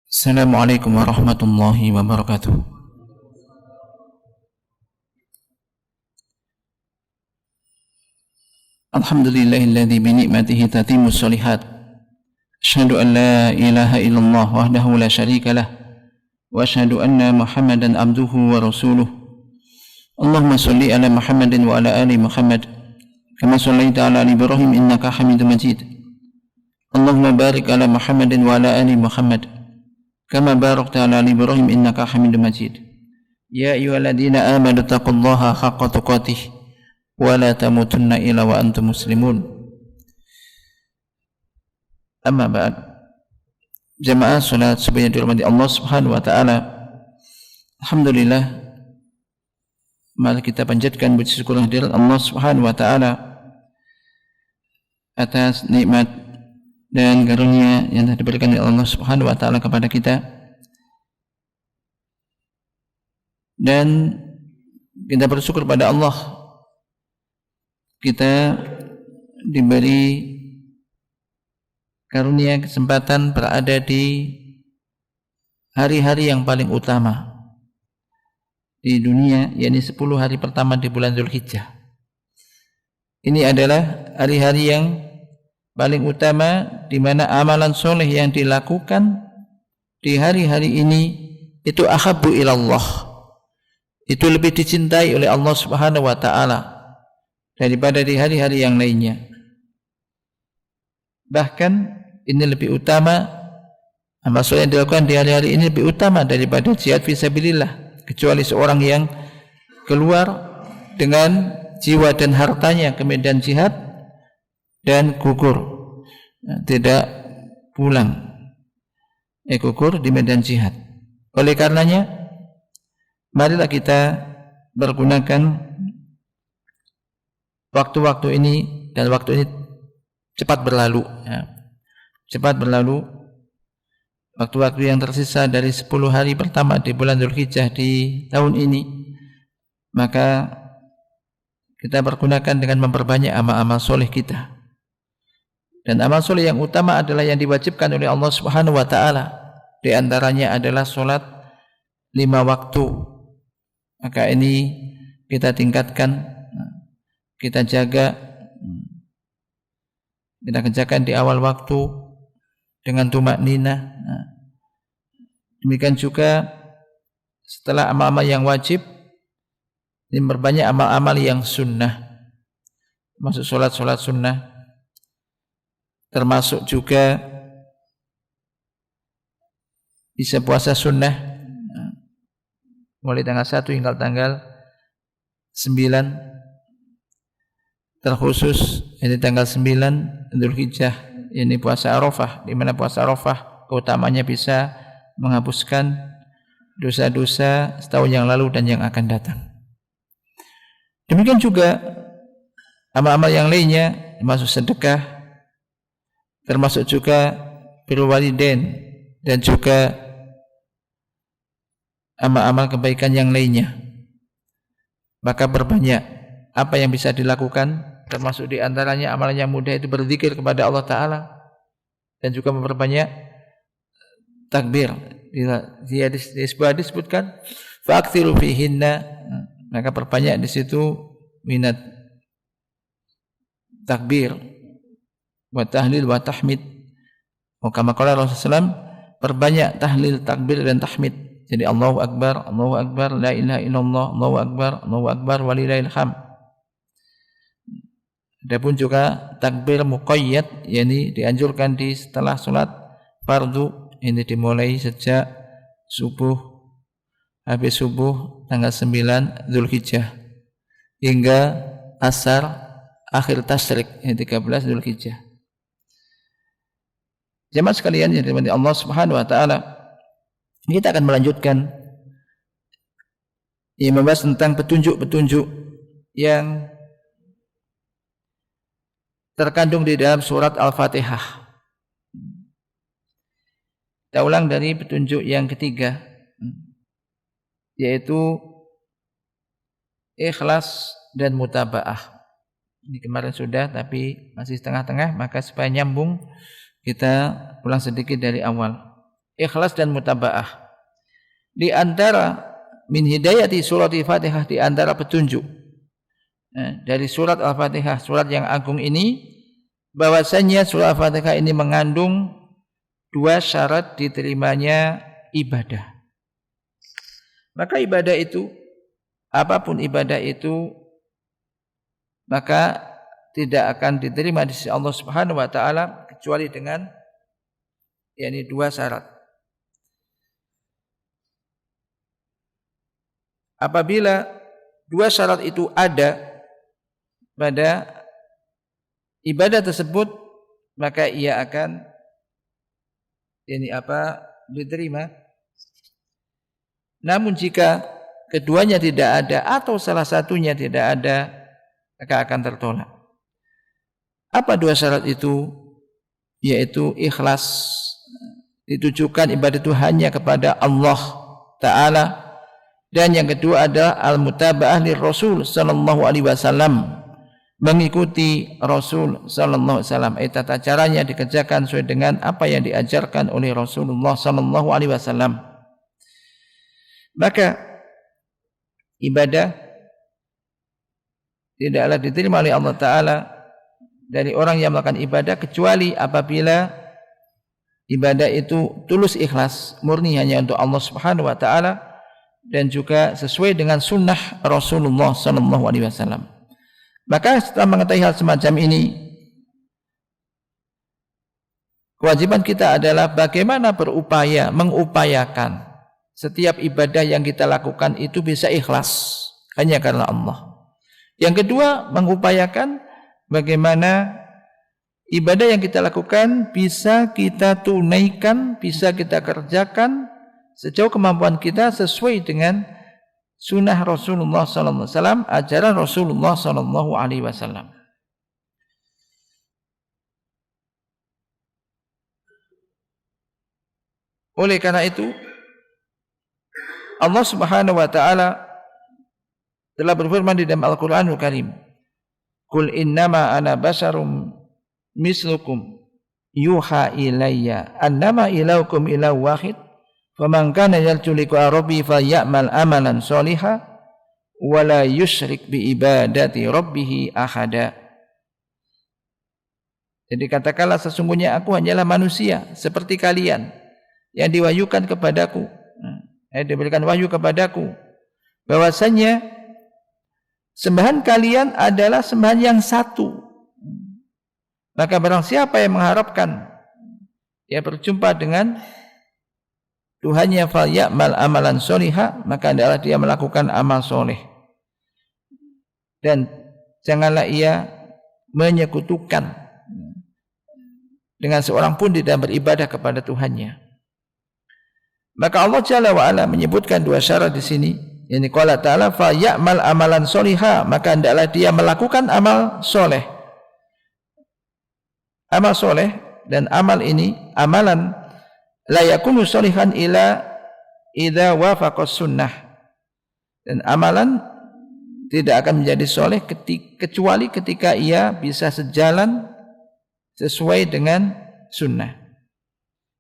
Assalamualaikum warahmatullahi wabarakatuh. Alhamdulillahilladzi bi ni'matihi tatimmus shalihat. Asyhadu an la ilaha illallah wahdahu la syarika lah wa asyhadu anna Muhammadan abduhu wa rasuluh. Allahumma shalli ala Muhammadin wa ala ali Muhammad kama shallaita ala ali Ibrahim innaka Hamidum Majid. Allahumma barik ala Muhammadin wa ala ali Muhammad kama barakta ala ali Ibrahim innaka Hamidum Majid. Ya ayyuhalladzina amanu taqullaha haqqa tuqatih wa la tamutunna illa wa antum muslimun. Amma ba'd. Jamaah salat subuh yang dirahmati Allah Subhanahu wa taala. Alhamdulillah, mari kita panjatkan puji syukur kehadirat Allah Subhanahu wa taala atas nikmat dan karunia yang telah diberikan oleh Allah Subhanahu wa taala kepada kita. Dan kita bersyukur pada Allah, kita diberi karunia kesempatan berada di hari-hari yang paling utama di dunia, yakni 10 hari pertama di bulan Dzulhijjah. Ini adalah hari-hari yang paling utama di mana amalan soleh yang dilakukan di hari-hari ini itu ahabbu ilallah, itu lebih dicintai oleh Allah Subhanahu wa taala daripada di hari-hari yang lainnya. Bahkan ini lebih utama, amal soleh yang dilakukan di hari-hari ini lebih utama daripada jihad fisabilillah, kecuali seorang yang keluar dengan jiwa dan hartanya ke medan jihad dan gugur, tidak pulang, gugur di medan jihad. Oleh karenanya, marilah kita bergunakan waktu-waktu ini, dan waktu ini cepat berlalu, cepat berlalu. Waktu-waktu yang tersisa dari 10 hari pertama di bulan Dzulhijjah di tahun ini, maka kita pergunakan dengan memperbanyak amal-amal soleh kita. Dan amal soleh yang utama adalah yang diwajibkan oleh Allah Subhanahu wa taala. Di antaranya adalah salat 5 waktu. Maka ini kita tingkatkan, kita jaga, kita kerjakan di awal waktu dengan tumakninah. Demikian juga setelah amal-amal yang wajib, ini berbanyak amal-amal yang sunnah, masuk solat-solat sunnah, termasuk juga bisa puasa sunnah mulai tanggal 1 hingga tanggal 9, terkhusus ini tanggal 9 Dzulhijjah, ini puasa Arafah, di mana puasa Arafah keutamanya bisa menghapuskan dosa-dosa setahun yang lalu dan yang akan datang. Demikian juga amal-amal yang lainnya, termasuk sedekah, termasuk juga birrul walidain, dan juga amal-amal kebaikan yang lainnya. Maka berbanyak apa yang bisa dilakukan, termasuk di antaranya amalan yang mudah itu berzikir kepada Allah Ta'ala, dan juga memperbanyak takbir. Di sebuah disebutkan fa'aktsiru fihinna, maka perbanyak di situ minat takbir wa tahlil wa tahmid. Kama qala Rasulullah SAW, perbanyak tahlil, takbir dan tahmid. Jadi Allahu Akbar, la ilaha illallah, Allahu Akbar walillahil hamd. Adapun juga takbir muqayyad, yakni dianjurkan di setelah salat fardu, ini dimulai sejak subuh, habis subuh tanggal 9 Dzulhijjah hingga asar akhir tasyrik, ini 13 Dzulhijjah. Jemaah sekalian yang dirahmati Allah Subhanahu wa taala, kita akan melanjutkan yang membahas tentang petunjuk-petunjuk yang terkandung di dalam surat Al-Fatihah. Kita ulang dari petunjuk yang ketiga, yaitu ikhlas dan mutaba'ah. Ini kemarin sudah, tapi masih setengah-tengah, maka supaya nyambung kita ulang sedikit dari awal. ikhlas dan mutaba'ah. Di antara min hidayati surat Al-Fatihah, di antara petunjuk dari surat Al-Fatihah, surat yang agung ini, bahwasanya surat Al-Fatihah ini mengandung 2 syarat diterimanya ibadah. Maka ibadah itu, apapun ibadah itu, maka tidak akan diterima di sisi Allah Subhanahu wa taala kecuali dengan 2 syarat. Apabila 2 syarat itu ada pada ibadah tersebut, maka ia akan diterima. Namun jika keduanya tidak ada atau salah satunya tidak ada, maka akan tertolak. Apa 2 syarat itu? Yaitu ikhlas, ditujukan ibadah itu hanya kepada Allah Ta'ala. Dan yang kedua adalah al-mutaba'ah li Rasul sallallahu alaihi wasallam, mengikuti Rasul sallallahu alaihi wasallam. Tata caranya dikerjakan sesuai dengan apa yang diajarkan oleh Rasulullah sallallahu alaihi wasallam. Maka ibadah tidaklah diterima oleh Allah Ta'ala dari orang yang melakukan ibadah kecuali apabila ibadah itu tulus ikhlas, murni hanya untuk Allah Subhanahu wa taala, dan juga sesuai dengan sunnah Rasulullah sallallahu alaihi wasallam. Maka setelah mengetahui hal semacam ini, kewajiban kita adalah bagaimana mengupayakan setiap ibadah yang kita lakukan itu bisa ikhlas hanya karena Allah. Yang kedua, mengupayakan bagaimana ibadah yang kita lakukan bisa kita tunaikan, bisa kita kerjakan sejauh kemampuan kita sesuai dengan sunnah Rasulullah sallallahu alaihi wasallam, ajaran Rasulullah sallallahu alaihi wasallam. Oleh karena itu, Allah Subhanahu wa taala telah berfirman di dalam Al-Qur'anul Karim, "Qul innama ana basyarum mislukum yuha ilayya annama ilahukum ilahu wahid faman kana yarju liqa'a rabbih falyamal amalan sholihan wa la yusyrik bi ibadati rabbih ahada." Jadi katakanlah, sesungguhnya aku hanyalah manusia seperti kalian yang diwahyukan kepadaku, diberikan wahyu kepadaku, bahwasanya sembahan kalian adalah sembahan yang satu. Maka barang siapa yang mengharapkan dia berjumpa dengan Tuhannya, falyamal amalan sholihan, maka adalah dia melakukan amal soleh, dan janganlah ia menyekutukan dengan seorang pun di dalam beribadah kepada Tuhannya. Maka Allah Jalla wa Ala menyebutkan 2 syarat di sini. Ini qala ta'ala falyamal amalan sholihan, maka hendaklah dia melakukan amal soleh. Amal soleh, dan amal ini amalan la yakunu sholihan ila idza wafaqas sunnah, dan amalan tidak akan menjadi soleh kecuali ketika ia bisa sejalan sesuai dengan sunnah,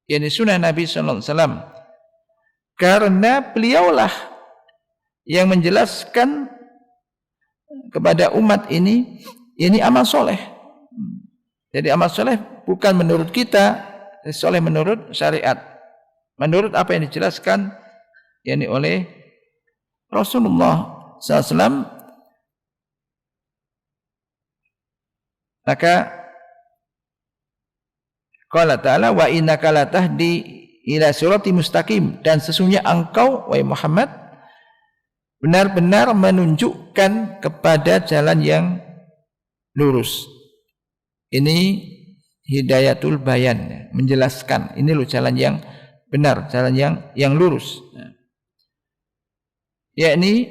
yakni sunnah Nabi sallallahu alaihi wasallam. Karena beliaulah yang menjelaskan kepada umat ini amal soleh. Jadi amal soleh bukan menurut kita, soleh menurut syariat, menurut apa yang dijelaskan oleh Rasulullah SAW. Maka qala ta'ala wa innaka latahdi ila sirati mustaqim, dan sesungguhnya engkau wahai Muhammad benar-benar menunjukkan kepada jalan yang lurus. Ini hidayatul bayan, menjelaskan ini loh jalan yang benar, jalan yang lurus, yakni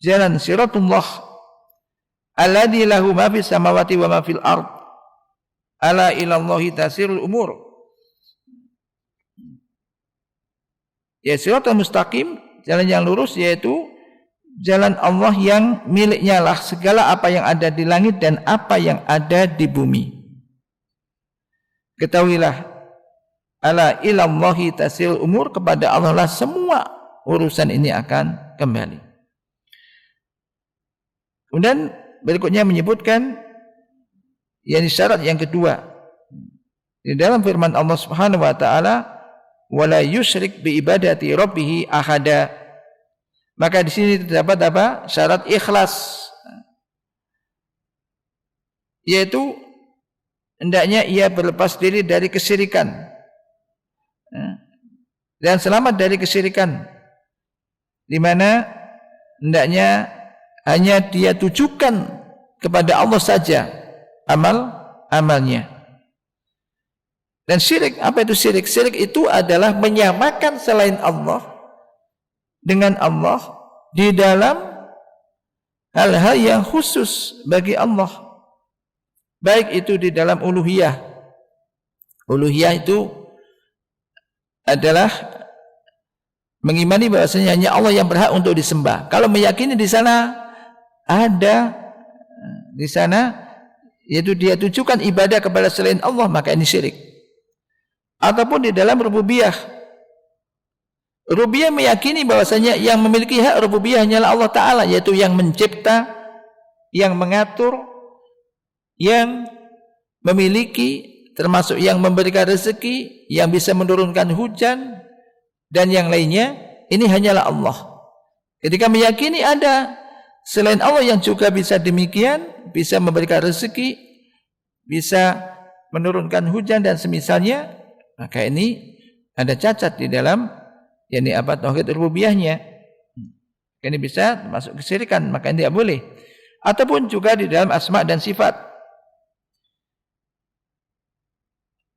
jalan siratullah alladzi lahu ma fis samawati wa ma fil ard ala ilallahi tasirul umur. Ya, siratal mustaqim, jalan yang lurus, yaitu jalan Allah yang miliknya lah segala apa yang ada di langit dan apa yang ada di bumi. Ketahuilah ala ilallahi tasil umur, kepada Allah lah semua urusan ini akan kembali. Kemudian berikutnya menyebutkan yakni syarat yang kedua di dalam firman Allah Subhanahu wa taala, wala yusyrik bi ibadati rabbih ahada. Maka di sini terdapat apa? Syarat ikhlas, yaitu hendaknya ia berlepas diri dari kesyirikan dan selamat dari kesyirikan, di mana hendaknya hanya dia tujukan kepada Allah saja amalnya. Dan syirik, apa itu syirik? Syirik itu adalah menyamakan selain Allah dengan Allah di dalam hal-hal yang khusus bagi Allah, baik itu di dalam uluhiyah. Uluhiyah itu adalah mengimani bahwasanya hanya Allah yang berhak untuk disembah. Kalau meyakini di sana ada, di sana yaitu dia tujukan ibadah kepada selain Allah, maka ini syirik. Ataupun di dalam rububiyah, rububiyah meyakini bahwasanya yang memiliki hak rububiyah hanyalah Allah Ta'ala, yaitu yang mencipta, yang mengatur, yang memiliki, termasuk yang memberikan rezeki, yang bisa menurunkan hujan, dan yang lainnya. Ini hanyalah Allah. Ketika meyakini ada selain Allah yang juga bisa demikian, bisa memberikan rezeki, bisa menurunkan hujan dan semisalnya, maka ini ada cacat di dalam yakni apa? Tauhid rububiyahnya. Ini bisa masuk kesyirikan, maka ini tidak boleh. Ataupun juga di dalam asma dan sifat.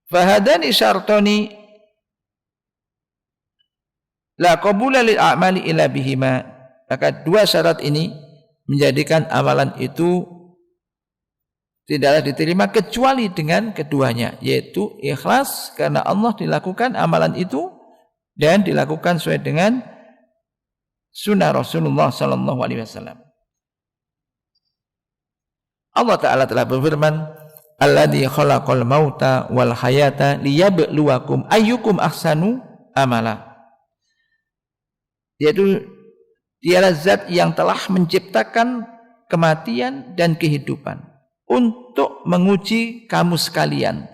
Fahadani syartani la qabula lil a'mali illa bihima. Maka dua syarat ini menjadikan amalan itu tidaklah diterima kecuali dengan keduanya, yaitu ikhlas karena Allah dilakukan amalan itu dan dilakukan sesuai dengan sunnah Rasulullah sallallahu alaihi wasallam. Allah Ta'ala telah berfirman, alladzi khalaqal mauta wal hayata liyabluwakum ayyukum ahsanu amala. Yaitu dialah zat yang telah menciptakan kematian dan kehidupan untuk menguji kamu sekalian,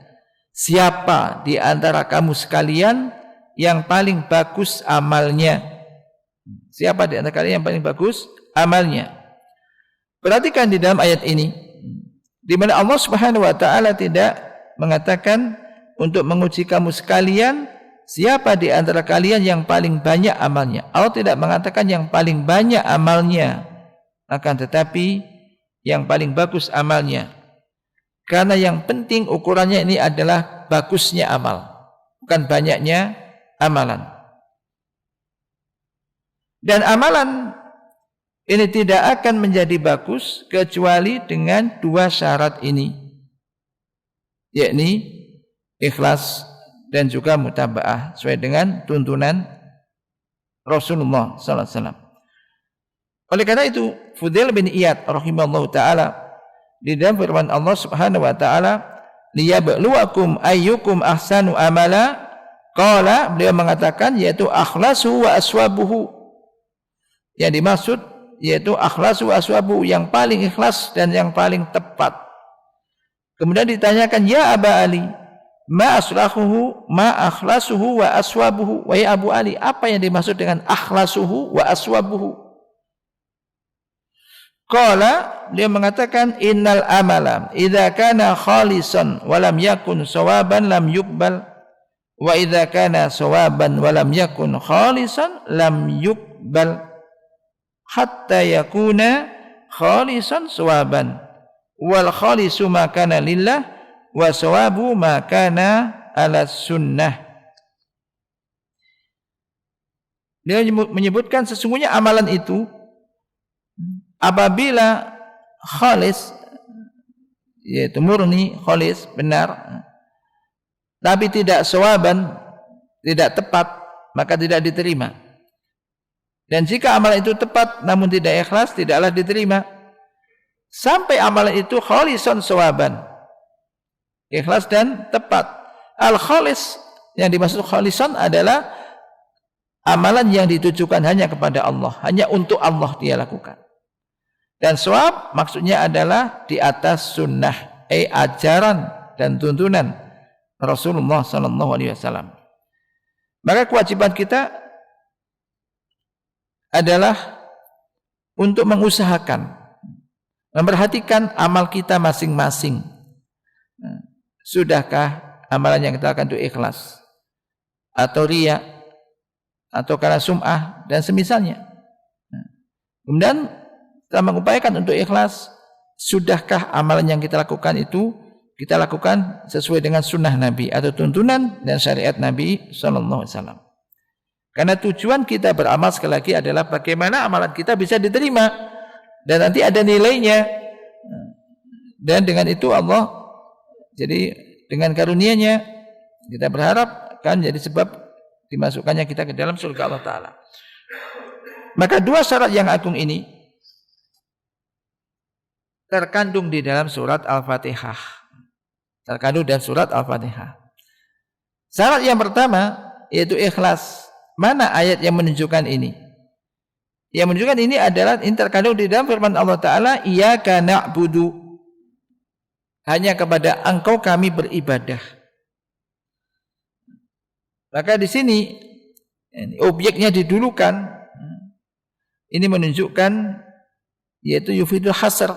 siapa di antara kamu sekalian yang paling bagus amalnya. Siapa di antara kalian yang paling bagus amalnya. Perhatikan di dalam ayat ini, di mana Allah Subhanahu wa taala tidak mengatakan untuk menguji kamu sekalian siapa di antara kalian yang paling banyak amalnya. Allah tidak mengatakan yang paling banyak amalnya, akan tetapi yang paling bagus amalnya. Karena yang penting ukurannya ini adalah bagusnya amal, bukan banyaknya amalan. Dan amalan ini tidak akan menjadi bagus kecuali dengan dua syarat ini, yakni ikhlas dan juga mutaba'ah sesuai dengan tuntunan Rasulullah sallallahu alaihi wasallam. Oleh karena itu, Fudail bin Iyad rahimahullahu taala di dalam firman Allah Subhanahu wa taala, liyabluwakum ayyukum ahsanu amala, qala, beliau mengatakan yaitu akhlasu wa aswabuhu. Yang dimaksud yaitu akhlasu wa aswabuhu, yang paling ikhlas dan yang paling tepat. Kemudian ditanyakan, ya Aba Ali, ma aslahuhu ma akhlasuhu wa aswabuhu. Wahai Abu Ali, apa yang dimaksud dengan akhlasuhu wa aswabuhu? Qala, dia mengatakan innal amala idza kana khalisan wa lam yakun sawaban lam yuqbal, wa idza kana sawaban wa lam yakun khalisan lam yuqbal, hatta yakuna khalisan sawaban, wal khalisu ma kana lillah wa sawabu ma kana ala sunnah. Dia menyebutkan sesungguhnya amalan itu apabila khalis, yaitu murni, khalis, benar, tapi tidak sawaban, tidak tepat, maka tidak diterima. Dan jika amalan itu tepat namun tidak ikhlas, tidaklah diterima. Sampai amalan itu khalisan sawaban, ikhlas dan tepat. Al-khalis Yang dimaksud khalisan adalah amalan yang ditujukan hanya kepada Allah, hanya untuk Allah dia lakukan. Dan shawab maksudnya adalah di atas sunnah, ajaran dan tuntunan Rasulullah sallallahu alaihi wasallam. Maka kewajiban kita adalah untuk mengusahakan, memperhatikan amal kita masing-masing. Sudahkah amalan yang kita lakukan itu ikhlas atau riya atau karena sum'ah dan semisalnya. Kemudian kita mengupayakan untuk ikhlas. Sudahkah amalan yang kita lakukan itu kita lakukan sesuai dengan sunnah Nabi atau tuntunan dan syariat Nabi sallallahu alaihi wasallam. Karena tujuan kita beramal sekali lagi adalah bagaimana amalan kita bisa diterima dan nanti ada nilainya. Dan dengan itu Allah, jadi dengan karunia-Nya kita berharap akan jadi sebab dimasukkannya kita ke dalam surga Allah Ta'ala. Maka dua syarat yang agung ini terkandung di dalam surat Al-Fatihah. Terkandung dalam surat Al-Fatihah. Syarat yang pertama yaitu ikhlas. Mana ayat yang menunjukkan ini? Yang menunjukkan ini adalah terkandung di dalam firman Allah Ta'ala, Iyyaka na'budu, hanya kepada Engkau kami beribadah. Maka di sini objeknya didulukan. Ini menunjukkan yaitu yufidul hasr,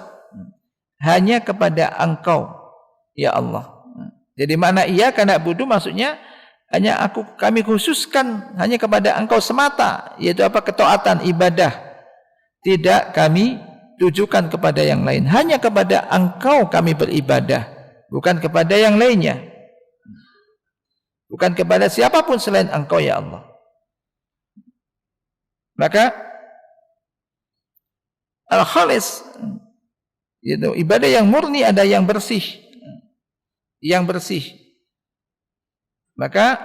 hanya kepada Engkau ya Allah. Jadi makna Iyyaka na'budu maksudnya hanya kami khususkan hanya kepada Engkau semata, yaitu apa? Ketaatan, ibadah. Tidak kami tujukan kepada yang lain. Hanya kepada Engkau kami beribadah, bukan kepada yang lainnya. Bukan kepada siapapun selain Engkau ya Allah. Maka al-khalis, yaitu ibadah yang murni, ada yang bersih. Yang bersih. Maka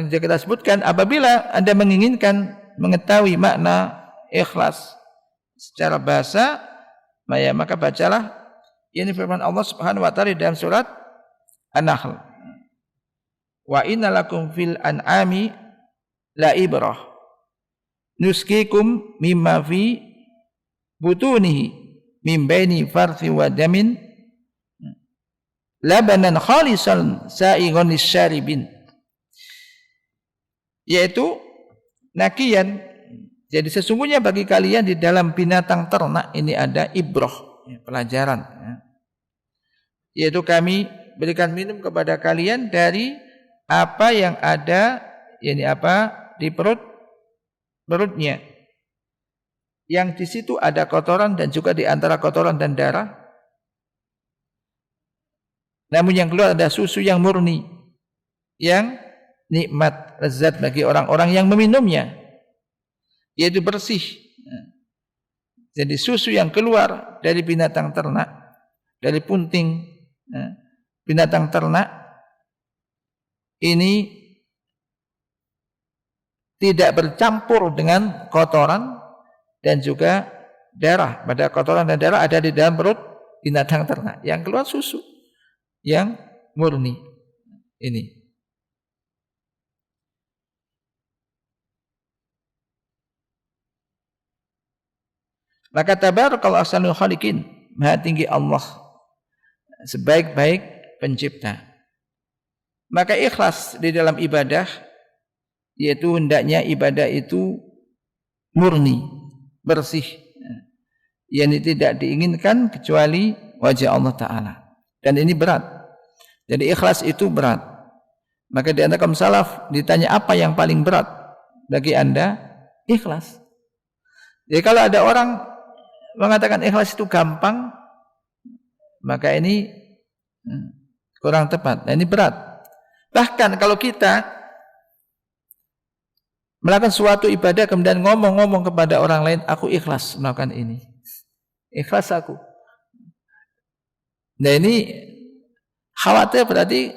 kita sebutkan apabila Anda menginginkan mengetahui makna ikhlas secara bahasa, maka bacalah ini firman Allah Subhanahu wa taala dalam surat An-Nahl. Wa innalakum fil an'ami la ibrah nuskikum mimma fi butunihi min baini farthi wa damin labanan khalisan sa'igon lisyaribin, yaitu nakian. Jadi sesungguhnya bagi kalian di dalam binatang ternak ini ada ibroh, pelajaran, yaitu kami berikan minum kepada kalian dari apa yang ada di perutnya, yang di situ ada kotoran dan juga di antara kotoran dan darah. Namun yang keluar ada susu yang murni, yang nikmat, lezat bagi orang-orang yang meminumnya, yaitu bersih. Jadi susu yang keluar dari binatang ternak, dari punting binatang ternak, ini tidak bercampur dengan kotoran dan juga darah. Pada kotoran dan darah ada di dalam perut binatang ternak. Yang keluar susu yang murni ini. Maka tabarakallahu ahsanul khaliqin, maha tinggi Allah, sebaik-baik pencipta. Maka ikhlas di dalam ibadah, yaitu hendaknya ibadah itu murni, bersih, yang tidak diinginkan kecuali wajah Allah Ta'ala. Dan ini berat. Jadi ikhlas itu berat. Maka di antara kaum salaf ditanya apa yang paling berat bagi Anda? Ikhlas. Jadi kalau ada orang mengatakan ikhlas itu gampang, maka ini kurang tepat. Nah, ini berat. Bahkan kalau kita melakukan suatu ibadah kemudian ngomong-ngomong kepada orang lain, aku ikhlas melakukan ini. Ikhlas aku. Nah, ini khawatir berarti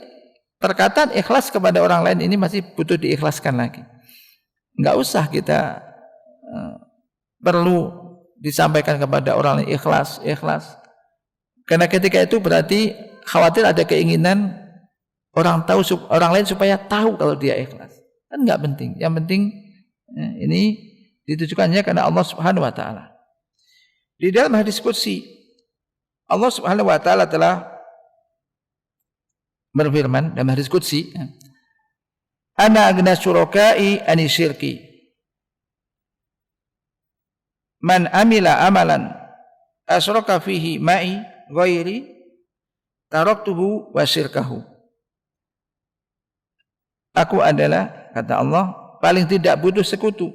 perkataan ikhlas kepada orang lain ini masih butuh diikhlaskan lagi. Enggak usah kita perlu disampaikan kepada orang lain ikhlas. Karena ketika itu berarti khawatir ada keinginan orang lain supaya tahu kalau dia ikhlas. Kan enggak penting. Yang penting ini ditujukannya karena Allah Subhanahu wa taala. Di dalam hadis qudsi Allah Subhanahu wa taala telah berfirman dalam hadis qudsi, "Ana aghna syuraka'i ani syirki. Man amila amalan asyraka fihi ma'i ghairi taraktuhu wa syirkahu." Aku adalah, kata Allah, paling tidak butuh sekutu.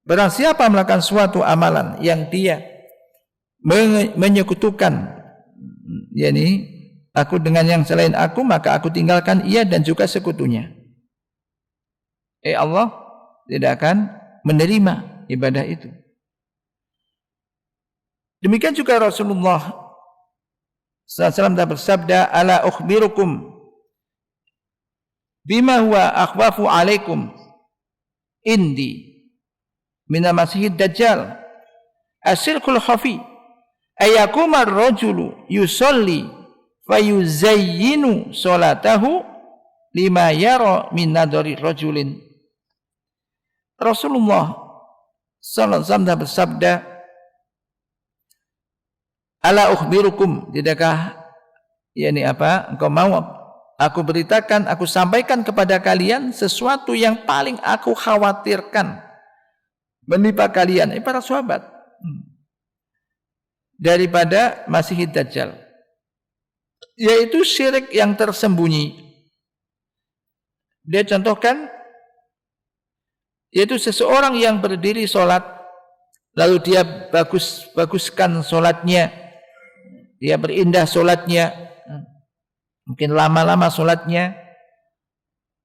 Barang siapa melakukan suatu amalan yang dia menyekutukan, yakni aku dengan yang selain aku, maka aku tinggalkan ia dan juga sekutunya. Allah tidak akan menerima ibadah itu. Demikian juga Rasulullah SAW bersabda, "Ala ukhbirukum bima huwa akhwafu alaikum indi mina masihid dajjal asyirkul khafi ayakumar rajulu yusalli fayuzayyinu salatahu lima yara min nadari rajulin." Rasulullah sallallahu alaihi wasallam bersabda, "Ala ukhbirukum, tidakkah engkau mau aku beritakan, aku sampaikan kepada kalian sesuatu yang paling aku khawatirkan menimpa kalian," para sahabat, daripada Masihid Dajjal, yaitu syirik yang tersembunyi. Dia contohkan, yaitu seseorang yang berdiri sholat, lalu dia baguskan sholatnya, dia berindah sholatnya, mungkin lama-lama sholatnya,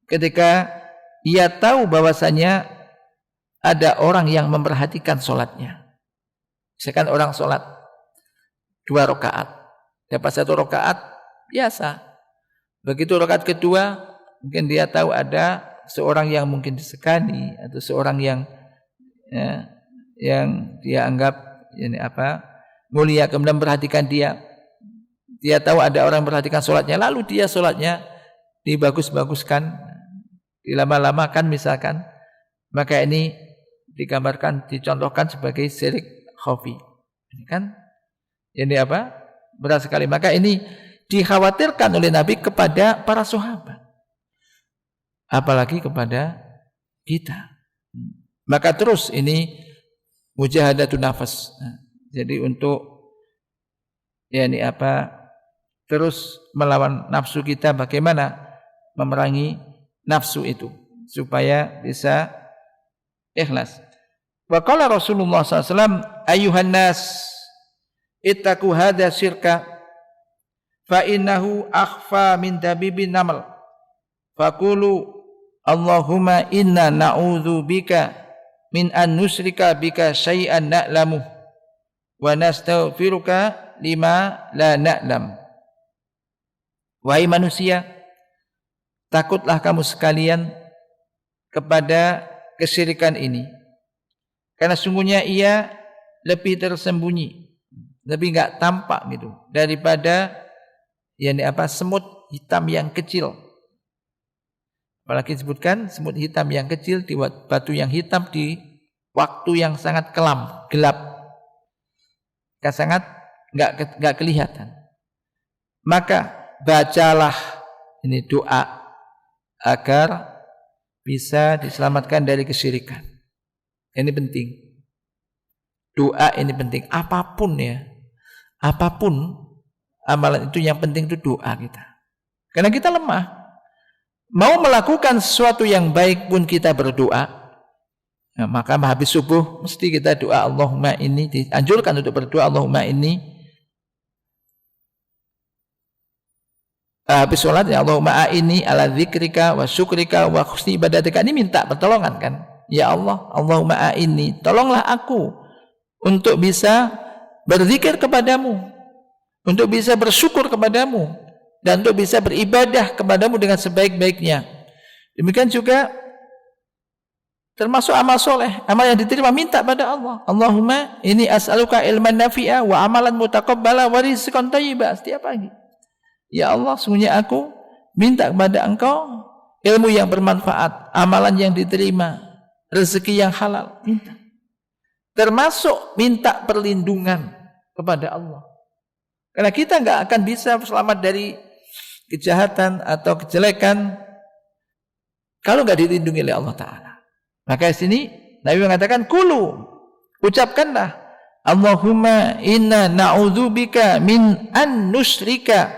ketika ia tahu bahwasanya ada orang yang memperhatikan sholatnya. Misalkan orang sholat 2 rakaat, dapat 1 rakaat biasa. Begitu rakaat kedua, mungkin dia tahu ada seorang yang mungkin disekani, atau seorang yang dia anggap mulia, kemudian memperhatikan dia. Dia tahu ada orang memperhatikan sholatnya, lalu dia sholatnya dibagus-baguskan, dilama-lamakan misalkan, maka ini digambarkan, dicontohkan sebagai syirik khafi. Ini kan berat sekali. Maka ini dikhawatirkan oleh Nabi kepada para sahabat, apalagi kepada kita. Maka terus ini mujahadatun nafas. Jadi untuk terus melawan nafsu kita, bagaimana memerangi nafsu itu supaya bisa ikhlas. Wa qala Rasulullah SAW, "Ayuhan nas, ittaqu hadha syirka fa innahu akhfa min dabibin namal. Faqulu Allahumma inna na'udzu bika min an nusyrika bika syai'an na'lamu wa nastaghfiruka lima la na'lam." Wahai manusia, takutlah kamu sekalian kepada kesyirikan ini, karena sungguhnya ia lebih tersembunyi, lebih enggak tampak gitu, daripada semut hitam yang kecil. Apalagi disebutkan semut hitam yang kecil di batu yang hitam di waktu yang sangat kelam, gelap, sangat enggak kelihatan. Maka bacalah ini doa agar bisa diselamatkan dari kesyirikan. Ini penting. Doa ini penting. Apapun amalan itu, yang penting itu doa kita. Karena kita lemah. Mau melakukan sesuatu yang baik pun kita berdoa. Nah, maka habis subuh mesti kita doa Allahumma inni, dianjurkan untuk berdoa Allahumma inni. Habis sholat ya Allahumma inni ala dzikrika wa syukrika wa husni ibadatika, ini minta pertolongan kan. Ya Allah, Allahumma inni, tolonglah aku untuk bisa berzikir kepadamu, untuk bisa bersyukur kepadamu, dan untuk bisa beribadah kepadamu dengan sebaik-baiknya. Demikian juga termasuk amal soleh, amal yang diterima, minta pada Allah. Allahumma inni as'aluka ilman nafi'a wa amalan mutaqabbala wa rizqan thayyiba setiap pagi. Ya Allah, sungguhnya aku minta kepada Engkau ilmu yang bermanfaat, amalan yang diterima, rezeki yang halal, minta. Termasuk minta perlindungan kepada Allah. Karena kita nggak akan bisa selamat dari kejahatan atau kejelekan kalau nggak dilindungi oleh Allah Ta'ala. Maka di sini Nabi mengatakan kulu, ucapkanlah Allahumma inna na'udzubika min an nusyrika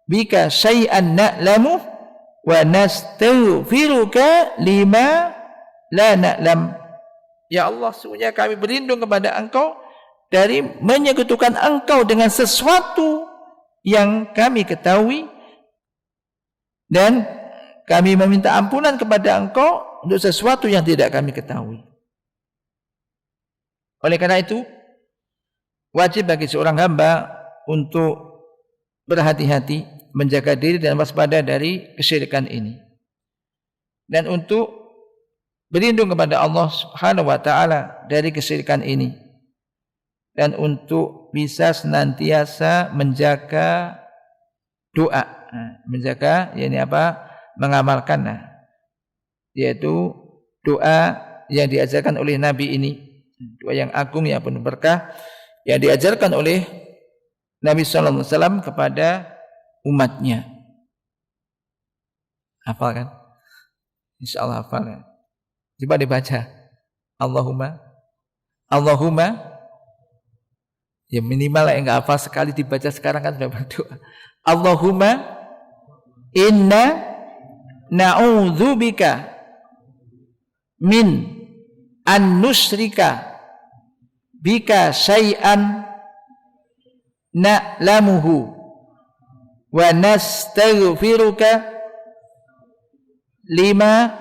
bika syai'an na'lamu wa nastaghfiruka lima la na'lam. Ya Allah, sesungguhnya kami berlindung kepada Engkau dari menyekutukan Engkau dengan sesuatu yang kami ketahui, dan kami meminta ampunan kepada Engkau untuk sesuatu yang tidak kami ketahui. Oleh karena itu, wajib bagi seorang hamba untuk berhati-hati, menjaga diri dan waspada dari kesyirikan ini, dan untuk berlindung kepada Allah Subhanahu wa Ta'ala dari kesyirikan ini, dan untuk bisa senantiasa menjaga doa, menjaga mengamalkan, yaitu doa yang diajarkan oleh Nabi ini, doa yang agung yang penuh berkah yang diajarkan oleh Nabi sallallahu alaihi wasallam kepada umatnya. Hafal kan? Insyaallah hafal ya. Coba dibaca. Allahumma ya minimal yang enggak hafal sekali dibaca sekarang kan sudah berdoa. Allahumma inna na'udzubika min an nusyrika bika syai'an na'lamuhu wa nastaghfiruka lima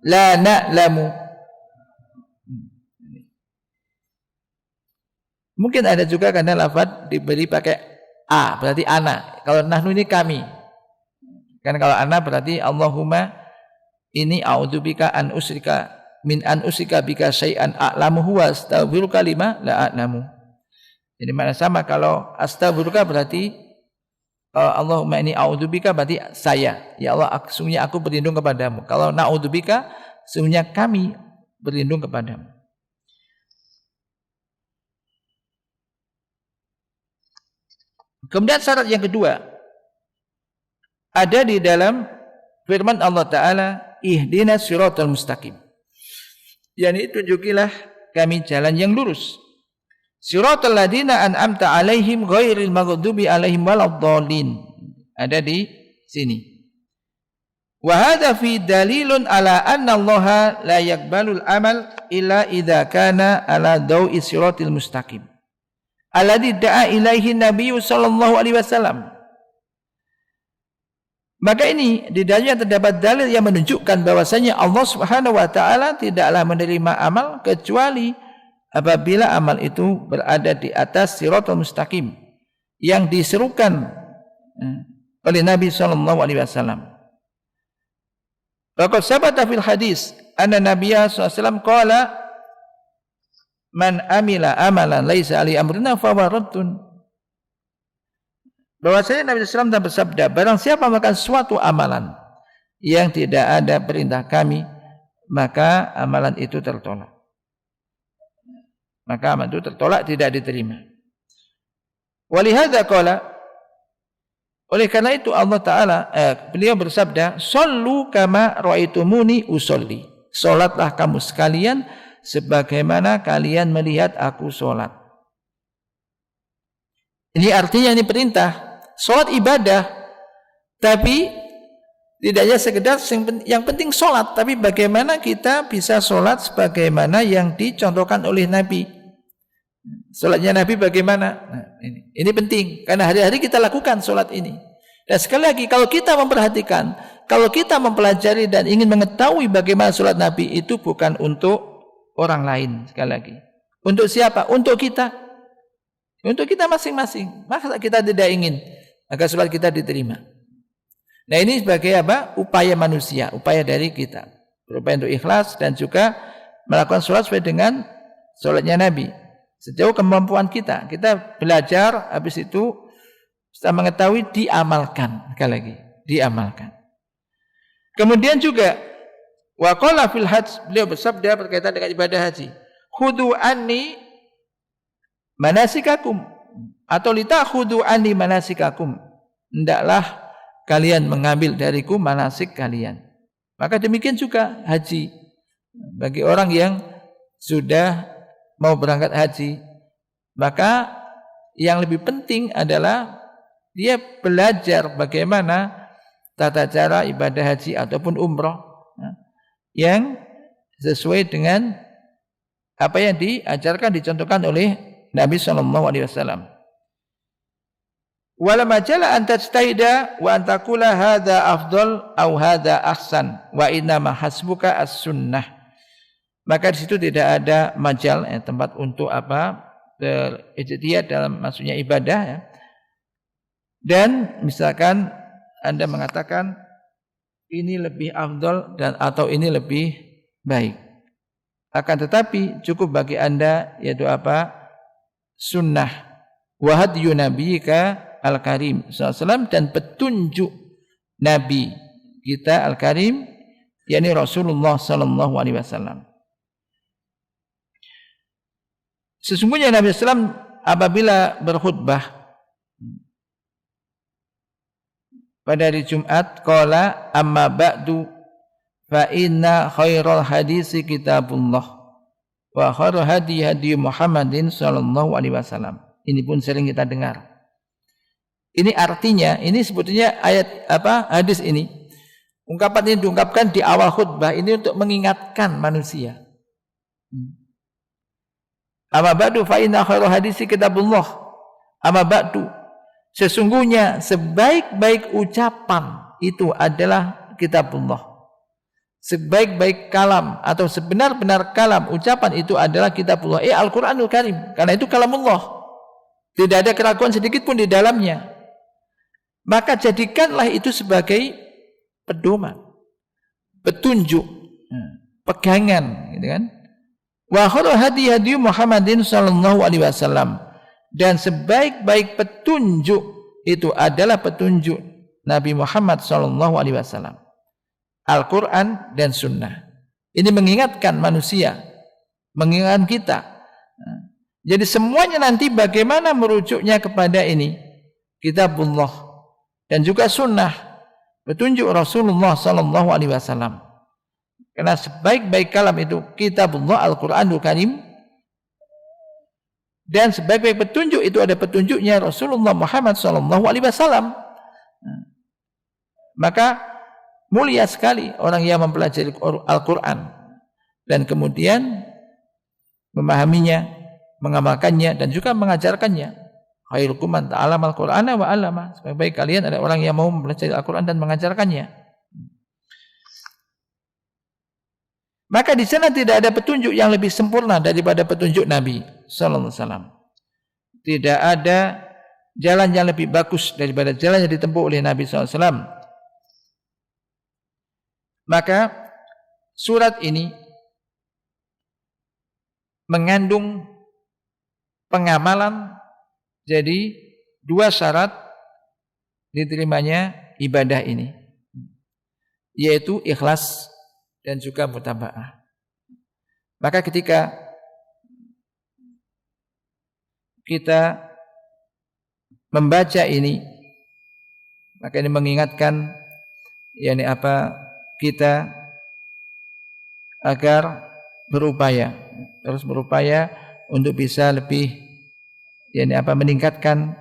la na'lamu. Mungkin ada juga karena lafaz diberi pakai a, berarti ana. Kalau nahnu ini kami. Kan kalau ana berarti Allahumma ini a'udzubika an usyrika min an usyrika bika syai'an a'lamuhu wa astaghfiruka lima la a'lamu. Jadi mana sama. Kalau astaghfiruka berarti Allahumma ini a'udzubika berarti saya. Ya Allah, sesungguhnya aku berlindung kepadamu. Kalau na'udzubika, sesungguhnya kami berlindung kepadamu. Kemudian syarat yang kedua ada di dalam firman Allah Ta'ala, ihdinas siratal mustaqim. Yani tunjukilah kami jalan yang lurus. Siratal ladzina an'amta alaihim ghairil maghdubi alaihim waladdallin. Ada di sini. Wa hadza fi dalilun ala anna Allah la yaqbalul amal illa idza kana ala dawi siratil mustaqim. Alladzi da'a ilaihi Nabi sallallahu alaihi wasallam. Maka ini di dalamnya terdapat dalil yang menunjukkan bahwasanya Allah Subhanahu wa taala tidaklah menerima amal kecuali apabila amal itu berada di atas siratal mustaqim yang diserukan oleh Nabi sallallahu alaihi wasallam. Faqad sabata fil hadis anna Nabiyya sallallahu alaihi wasallam qala man amila amalan laisa ali amrina fa huwa raddun. Bahwasanya Nabi sallallahu alaihi wasallam bersabda, barang siapa melakukan suatu amalan yang tidak ada perintah kami, maka amalan itu tertolak. Maka amal itu tertolak, tidak diterima. Walihadza qala, oleh karena itu Allah Ta'ala beliau bersabda, sallu kama ra'aitumuni usolli. Salatlah kamu sekalian sebagaimana kalian melihat aku salat. Ini artinya ini perintah, salat ibadah, tapi tidak hanya sekedar yang penting salat, tapi bagaimana kita bisa salat sebagaimana yang dicontohkan oleh Nabi. Salatnya Nabi bagaimana? Nah, ini penting karena hari-hari kita lakukan salat ini. Dan sekali lagi kalau kita memperhatikan, kalau kita mempelajari dan ingin mengetahui bagaimana salat Nabi, itu bukan untuk orang lain, sekali lagi. Untuk siapa? Untuk kita. Untuk kita masing-masing. Maka kita tidak ingin agar salat kita diterima. Nah, ini sebagai apa? Upaya manusia, upaya dari kita. Berupaya untuk ikhlas dan juga melakukan salat sesuai dengan salatnya Nabi. Sejauh kemampuan kita belajar, habis itu setelah mengetahui diamalkan. Sekali lagi, diamalkan. Kemudian juga wa qala fil hajj, beliau bersabda berkaitan dengan ibadah haji, khudu anni manasikakum, atau litakhudu anni manasikakum, hendaklah kalian mengambil dariku manasik kalian. Maka demikian juga haji bagi orang yang sudah mau berangkat haji, maka yang lebih penting adalah dia belajar bagaimana tata cara ibadah haji ataupun umrah yang sesuai dengan apa yang diajarkan, dicontohkan oleh Nabi SAW. Wala majala an tajtahida wa an taqula hadza afdal aw hadza ahsan wa inna ma hasbuka as-sunnah. Maka di situ tidak ada majal, tempat untuk berijtihad dalam maksudnya ibadah ya. Dan misalkan Anda mengatakan ini lebih afdal dan atau ini lebih baik. Akan tetapi cukup bagi Anda yaitu sunnah wa hadyu nabiyyika al-karim sallallahu, dan petunjuk Nabi kita al-karim, yakni Rasulullah sallallahu alaihi wasallam. Sesungguhnya Nabi SAW apabila berkhutbah pada hari Jumat, qala amma ba'du fa inna khairal hadisi kitabullah wa khairul hadi hadi Muhammadin sallallahu alaihi wasallam. Ini pun sering kita dengar. Ini artinya, ini sebetulnya ayat hadis ini, ungkapan ini diungkapkan di awal khutbah ini untuk mengingatkan manusia. Amma ba'du fa inna khairal hadisi kitabullah. Amma ba'du, sesungguhnya sebaik-baik ucapan itu adalah kitabullah. Sebaik-baik kalam atau sebenar-benar kalam ucapan itu adalah kitabullah, Al-Qur'anul Karim. Karena itu kalamullah. Tidak ada keraguan sedikit pun di dalamnya. Maka jadikanlah itu sebagai pedoman, petunjuk, pegangan, gitu kan? Wa khairul hadi hadi Muhammadin sallallahu alaihi wasallam, dan sebaik-baik petunjuk itu adalah petunjuk Nabi Muhammad sallallahu alaihi wasallam, Al-Qur'an dan sunnah. Ini mengingatkan manusia, mengingatkan kita. Jadi semuanya nanti bagaimana merujuknya kepada ini, kitabullah dan juga sunnah, petunjuk Rasulullah sallallahu alaihi wasallam. Karena sebaik-baik kalam itu kitabullah, Al-Qur'anul Karim, dan sebaik-baik petunjuk itu ada petunjuknya Rasulullah Muhammad sallallahu alaihi wasallam. Maka mulia sekali orang yang mempelajari Al-Qur'an dan kemudian memahaminya, mengamalkannya dan juga mengajarkannya. Khairukum man ta'allama al-Qur'ana wa 'allama. Sebaik-baik kalian adalah orang yang mau mempelajari Al-Qur'an dan mengajarkannya. Maka di sana tidak ada petunjuk yang lebih sempurna daripada petunjuk Nabi sallallahu alaihi wasallam. Tidak ada jalan yang lebih bagus daripada jalan yang ditempuh oleh Nabi sallallahu alaihi wasallam. Maka surat ini mengandung pengamalan. Jadi dua syarat diterimanya ibadah ini, yaitu ikhlas dan juga mutaba'ah. Maka ketika kita membaca ini, maka ini mengingatkan kita agar terus berupaya untuk bisa lebih meningkatkan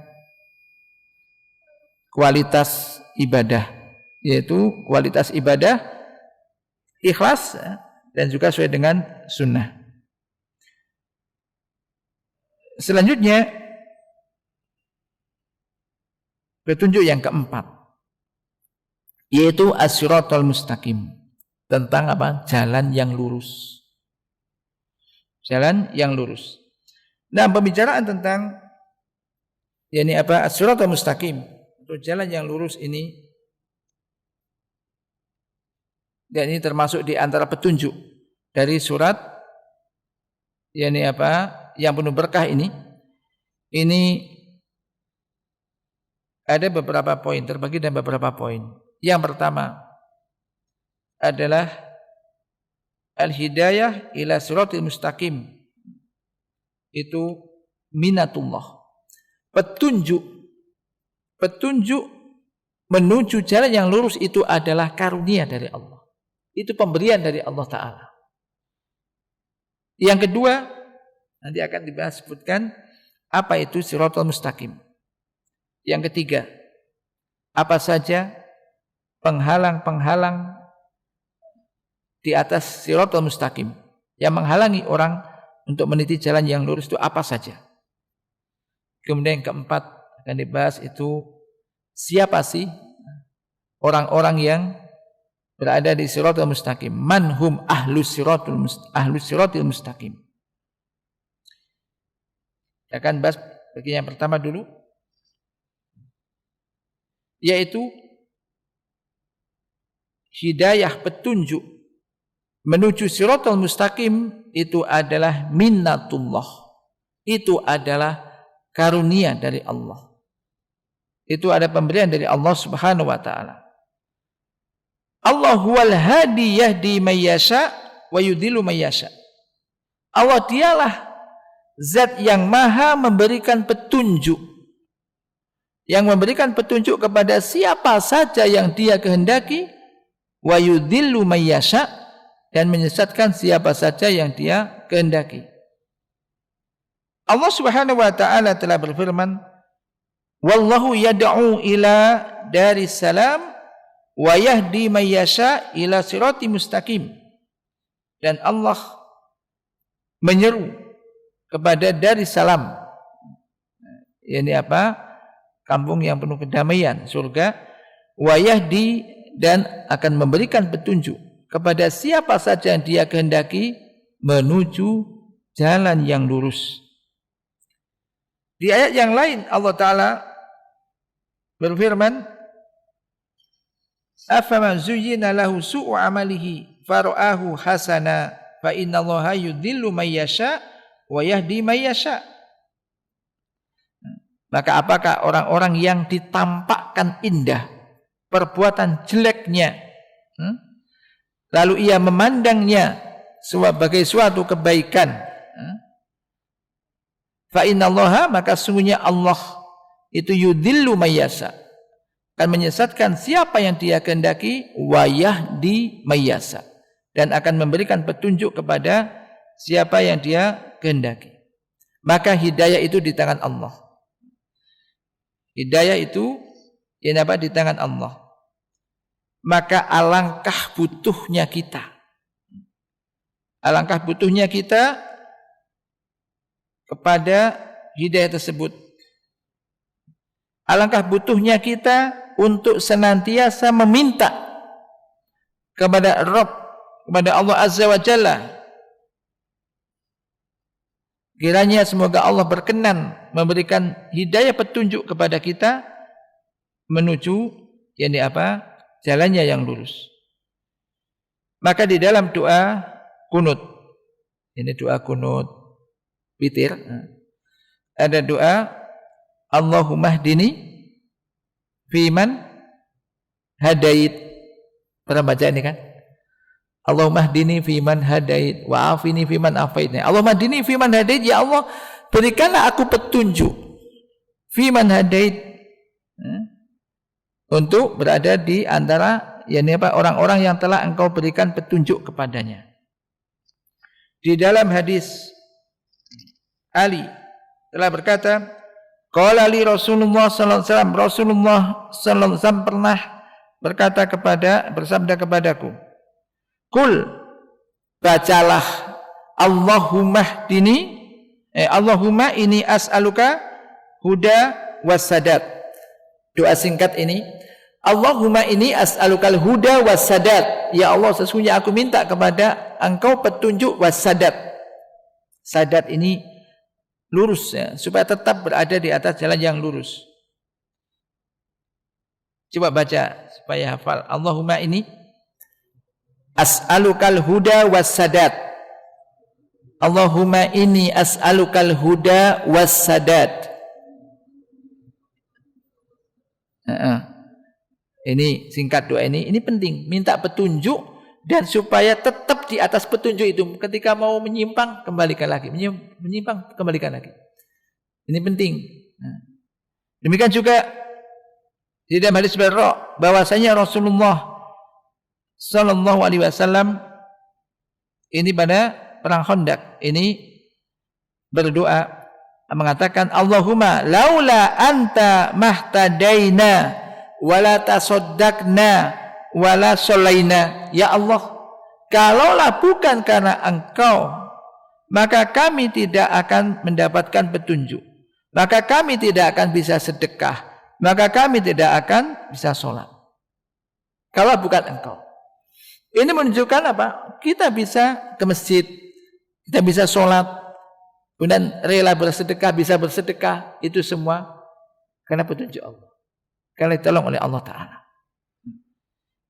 kualitas ibadah, yaitu kualitas ibadah ikhlas dan juga sesuai dengan sunnah. Selanjutnya petunjuk yang keempat, yaitu as-siratal mustaqim, tentang jalan yang lurus. Jalan yang lurus. Nah, pembicaraan tentang as-siratal mustaqim, untuk jalan yang lurus ini, dan ini termasuk di antara petunjuk dari surat yang penuh berkah ini ada beberapa poin, terbagi dalam beberapa poin. Yang pertama adalah al-hidayah ila siratil mustaqim. Itu minatullah. Petunjuk menuju jalan yang lurus itu adalah karunia dari Allah. Itu pemberian dari Allah Ta'ala. Yang kedua, nanti akan dibahas sebutkan apa itu siratal mustaqim. Yang ketiga, apa saja penghalang-penghalang di atas siratal mustaqim yang menghalangi orang untuk meniti jalan yang lurus itu apa saja. Kemudian yang keempat akan dibahas itu siapa sih orang-orang yang berada di siratal mustaqim. Manhum ahlus siratal mustaqim. Saya akan bahas bagian yang pertama dulu, yaitu hidayah petunjuk menuju siratal mustaqim itu adalah minnatullah. Itu adalah karunia dari Allah. Itu ada pemberian dari Allah Subhanahu wa taala. Allah huwal hadi yahdi may yasha wa yudhillu may yasha. Allah dialah zat yang maha memberikan petunjuk. Yang memberikan petunjuk kepada siapa saja yang dia kehendaki, wa yudhillu may yasha, dan menyesatkan siapa saja yang dia kehendaki. Allah Subhanahu wa taala telah berfirman, wallahu yad'u ila daris salam wa yahdi may yasha ila sirati mustaqim. Dan Allah menyeru kepada Darussalam. Ini apa? Kampung yang penuh kedamaian, surga. Wa yahdi, dan akan memberikan petunjuk kepada siapa saja yang dia kehendaki menuju jalan yang lurus. Di ayat yang lain Allah Ta'ala berfirman, afaman zuyyina lahu su'u amalihi fara'ahu hasana fa innallaha yudhillu may yasha wa yahdi may yasha. Maka apakah orang-orang yang ditampakkan indah perbuatan jeleknya, lalu ia memandangnya sebagai suatu kebaikan, fa innallaha, maka sungguhnya Allah itu yudhillu may yasha, akan menyesatkan siapa yang dia kehendaki, wa yahdi may yasha, dan akan memberikan petunjuk kepada siapa yang dia kehendaki. Maka hidayah itu di tangan Allah. Hidayah itu yang apa? Di tangan Allah. Maka alangkah butuhnya kita. Alangkah butuhnya kita kepada hidayah tersebut. Alangkah butuhnya kita untuk senantiasa meminta kepada Rabb, kepada Allah Azza wa Jalla. Kiranya semoga Allah berkenan memberikan hidayah petunjuk kepada kita menuju jalannya yang lurus. Maka di dalam doa kunut, ini doa kunut witir, ada doa Allahumma hdini fiman hadait. Pernah baca ini kan? Allahumma hdini fiman hadait wa afini fiman afait. Allahumma hdini fiman hadait, ya Allah berikanlah aku petunjuk fiman hadait, untuk berada di antara orang-orang yang telah engkau berikan petunjuk kepadanya. Di dalam hadis Ali telah berkata, qala li Rasulullah sallallahu alaihi wasallam, Rasulullah sallallahu alaihi wasallam pernah bersabda kepadaku, kul, bacalah Allahumma hdini, Allahumma ini as'aluka huda wassadat. Doa singkat ini, Allahumma ini as'alukal huda wassadat. Ya Allah, sesungguhnya aku minta kepada engkau petunjuk wassadat. Sadat ini lurus, ya, supaya tetap berada di atas jalan yang lurus. Coba baca supaya hafal. Allahumma ini as'alukal huda wassadat. Allahumma inni as'alukal huda wassadat. Ini singkat doa ini penting, minta petunjuk dan supaya tetap di atas petunjuk itu. Ketika mau menyimpang, kembalikan lagi, menyimpang, kembalikan lagi. Ini penting. Nah, demikian juga di dalam hadis bahwasanya Rasulullah sallallahu alaihi wasallam ini pada perang Khandaq ini berdoa mengatakan, Allahumma laula anta mahtadaina wala tasaddaqna wala sholaina. Ya Allah, kalaulah bukan karena Engkau, maka kami tidak akan mendapatkan petunjuk, maka kami tidak akan bisa sedekah, maka kami tidak akan bisa sholat. Kalau bukan Engkau. Ini menunjukkan apa? Kita bisa ke masjid, kita bisa sholat, kemudian rela bersedekah, bisa bersedekah, itu semua karena petunjuk Allah, karena ditolong oleh Allah Ta'ala.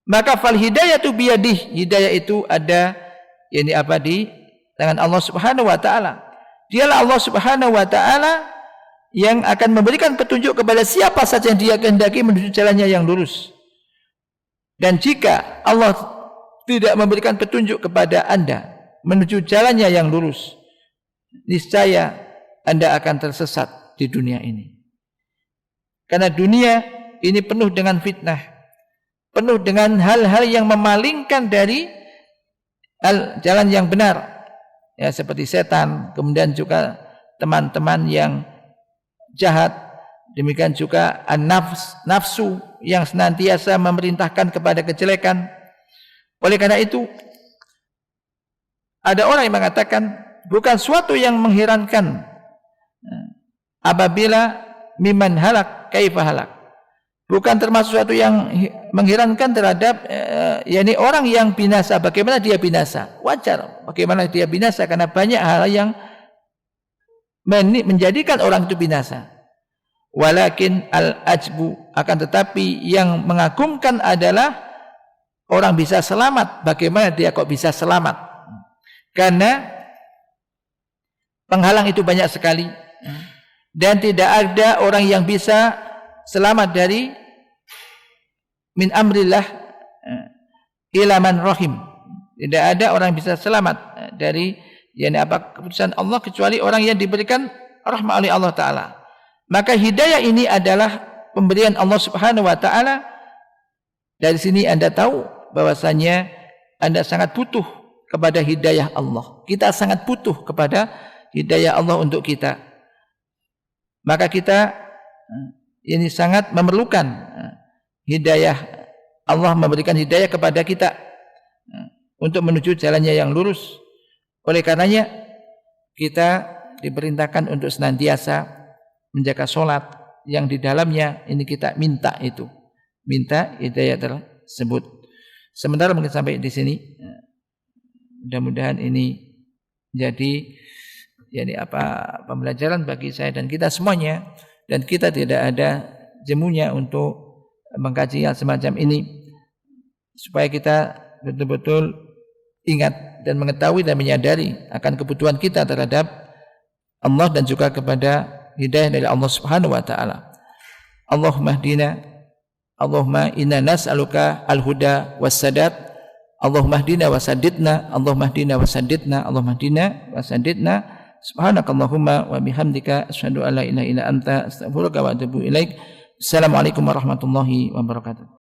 Maka fal hidayatu biyadih, hidayah itu ada di tangan Allah Subhanahu wa taala. Dialah Allah Subhanahu wa taala yang akan memberikan petunjuk kepada siapa saja yang Dia kehendaki menuju jalannya yang lurus. Dan jika Allah tidak memberikan petunjuk kepada Anda menuju jalannya yang lurus, niscaya Anda akan tersesat di dunia ini. Karena dunia ini penuh dengan fitnah, penuh dengan hal-hal yang memalingkan dari jalan yang benar, ya, seperti setan, kemudian juga teman-teman yang jahat, demikian juga nafsu yang senantiasa memerintahkan kepada kejelekan. Oleh karena itu ada orang yang mengatakan bukan suatu yang mengherankan apabila miman halak kaifa halak. Bukan termasuk sesuatu yang mengherankan terhadap yakni orang yang binasa, bagaimana dia binasa. Wajar bagaimana dia binasa, karena banyak hal yang menjadikan orang itu binasa. Walakin al-ajbu, akan tetapi yang mengagumkan adalah orang bisa selamat. Bagaimana dia kok bisa selamat? Karena penghalang itu banyak sekali, dan tidak ada orang yang bisa selamat dari min amrillah ila man rahim. Tidak ada orang yang bisa selamat dari keputusan Allah kecuali orang yang diberikan rahmat oleh Allah Ta'ala. Maka hidayah ini adalah pemberian Allah Subhanahu wa Ta'ala. Dari sini Anda tahu bahwasanya Anda sangat butuh kepada hidayah Allah. Kita sangat butuh kepada hidayah Allah untuk kita. Maka kita ini sangat memerlukan hidayah. Allah memberikan hidayah kepada kita untuk menuju jalannya yang lurus. Oleh karenanya kita diperintahkan untuk senantiasa menjaga sholat yang di dalamnya ini kita minta hidayah tersebut. Sementara mungkin sampai di sini. Mudah-mudahan ini jadi pembelajaran bagi saya dan kita semuanya. Dan kita tidak ada jemunya untuk mengkaji hal semacam ini, supaya kita betul-betul ingat dan mengetahui dan menyadari akan kebutuhan kita terhadap Allah dan juga kepada hidayah dari Allah Subhanahu wa Ta'ala. Allahumma hdina, Allahumma inna nas'aluka al-huda was-sadad, Allahumma hdina wasaddidna, Allahumma hdina wasaddidna, Allahumma hdina wasaddidna. Subhanakallahumma wa bihamdika asyhadu an la ilaha illa anta astaghfiruka wa atubu ilaik. Assalamualaikum warahmatullahi wabarakatuh.